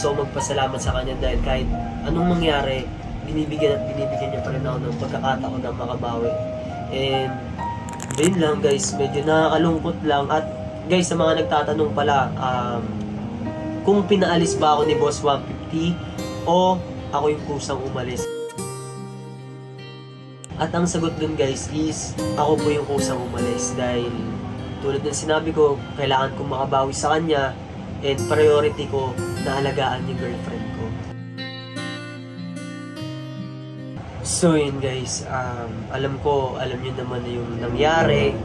So magpasalamat sa kanya dahil kahit anong mangyari, binibigyan niya pa rin ako ng pagkakataon na makabawi. And yun lang guys, medyo nakakalungkot lang. At guys, sa mga nagtatanong pala, kung pinaalis ba ako ni Boss 150 o ako yung kusang umalis. At ang sagot dun guys is, ako po yung kusang umalis dahil tulad ng sinabi ko, kailangan kong makabawi sa kanya and priority ko na alagaan yung girlfriend ko. So yun guys, alam nyo naman na yung nangyari.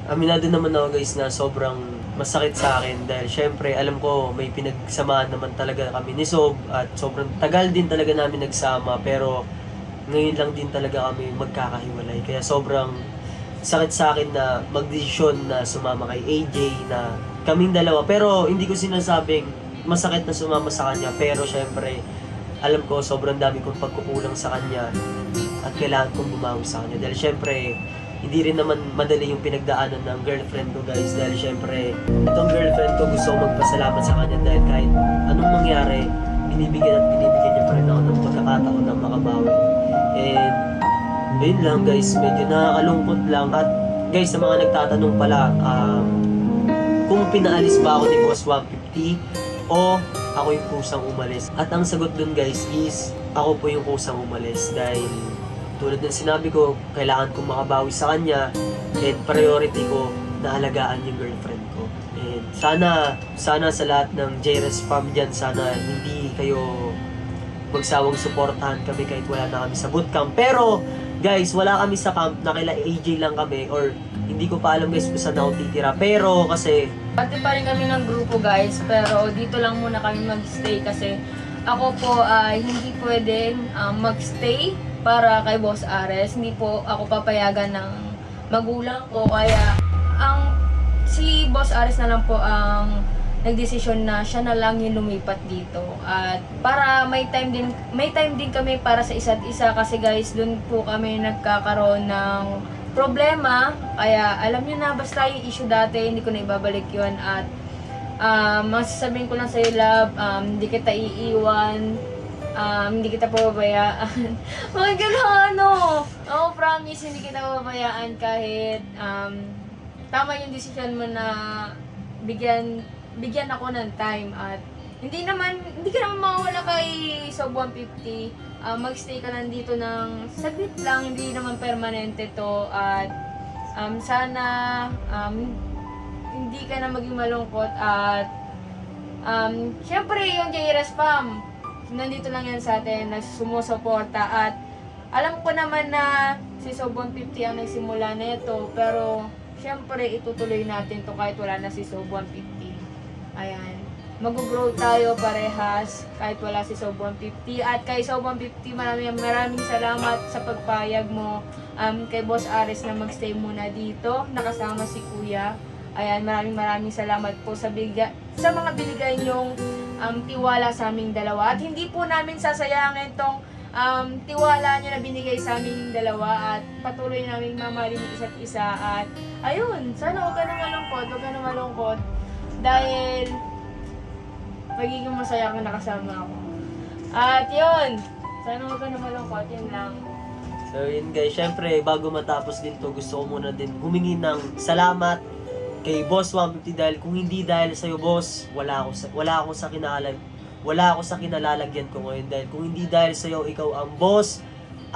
Aminado naman ako guys na sobrang masakit sa akin dahil syempre alam ko may pinagsamaan naman talaga kami ni Sob at sobrang tagal din talaga namin nagsama, pero ngayon lang din talaga kami magkakahiwalay. Kaya sobrang sakit sa akin na magdesisyon na sumama kay AJ na kaming dalawa. Pero hindi ko sinasabing masakit na sumama sa kanya, pero syempre alam ko sobrang dami kong pagkukulang sa kanya at kailangan kong bumawi sa kanya dahil syempre hindi rin naman madali yung pinagdaanan ng girlfriend ko guys, dahil syempre itong girlfriend ko gusto ko magpasalamat sa kanya dahil kahit anong mangyari, binibigyan niya pa rin ako ng pagkakataon na makabawi. And yun lang guys, medyo nakakalungkot lang. At guys, sa mga nagtatanong pala, kung pinaalis ba ako ni Boss 150 o ako yung kusang umalis. At ang sagot dun guys is, ako po yung kusang umalis dahil tulad ng sinabi ko, kailangan kong makabawi sa kanya and priority ko na alagaan yung girlfriend ko. And sana sa lahat ng JRS fam dyan, sana hindi kayo magsawang suportahan kami kahit wala na kami sa bootcamp. Pero guys, wala kami sa camp, na kila AJ lang kami, or hindi ko pa alam guys kung saan ako titira. Pero kasi pati pa rin kami ng grupo guys, pero dito lang muna kami magstay kasi ako po hindi pwedeng magstay para kay Boss Ares. Hindi po ako papayagan ng magulang ko, kaya si Boss Ares na lang po ang nagdesisyon na siya na lang yung lumipat dito. At para may time din kami para sa isa't isa kasi guys, dun po kami nagkakaroon ng problema. Kaya alam niyo na, basta yung issue dati, hindi ko na ibabalik yun. At masasabihin ko lang sa'yo, love, hindi kita iiwan, hindi kita pababayaan. Mga gano'n, ako promise, hindi kita pababayaan kahit tama yung decision mo na bigyan ako ng time. At hindi ka naman mawawala kay Sob 150. Magstay ka lang dito ng saglit lang, hindi naman permanente to. At sana hindi ka na maging malungkot. At syempre yung JRS fam, nandito lang yan sa atin, sumusuporta. At alam ko naman na si Sob 150 ang nagsimula nito, pero syempre itutuloy natin to kahit wala na si Sob 150. Ayan, mag-grow tayo parehas kahit wala si Sob 150. At kay Sob 150, maraming salamat sa pagpayag mo kay Boss Ares na magstay muna dito nakasama si Kuya. Ayan, maraming salamat po sa mga binigay nyong tiwala sa aming dalawa. At hindi po namin sasayangin tong tiwala nyo na binigay sa aming dalawa, at patuloy namin mamahalin isa't isa. At ayun, sana huwag ka na malungkot dahil magiging masaya kung nakasama ako. At yun, sana huwag ka na malungkot, yun lang. so yun guys, syempre bago matapos din to, gusto ko muna din humingi ng salamat kay Boss 150 dahil kung hindi dahil sa'yo boss, wala ako sa kinalalagyan ko ngayon. Dahil kung hindi dahil sa'yo, ikaw ang boss,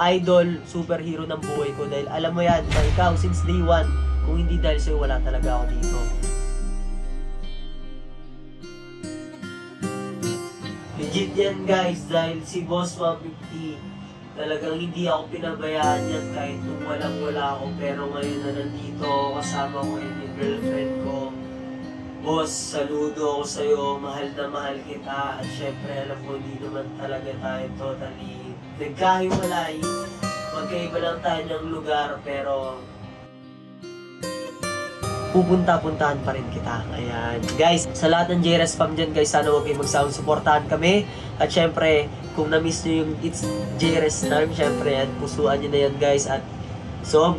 idol, superhero ng buhay ko. Dahil alam mo yan, na ikaw since day one, kung hindi dahil sa'yo, wala talaga ako dito. Legit yan guys, dahil si Boss 150, talagang hindi ako pinabayaan yan kahit nung wala ako. Pero ngayon na nandito, kasama ko yun yung girlfriend ko. Boss, saludo ako sa'yo, mahal na mahal kita. At syempre, alam ko, hindi naman talaga tayo totally nagkahiwalay. Magkaiba lang tayo ng lugar, pero pupunta-puntahan pa rin kita. Ayan. Guys, sa lahat ng JRS fam dyan, guys, sana huwag kayong magsawang suportahan kami. At syempre, kung na-miss nyo yung It's JRS Time, syempre, at pusuan nyo na yan, guys. At so,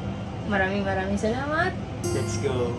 Maraming salamat. let's go.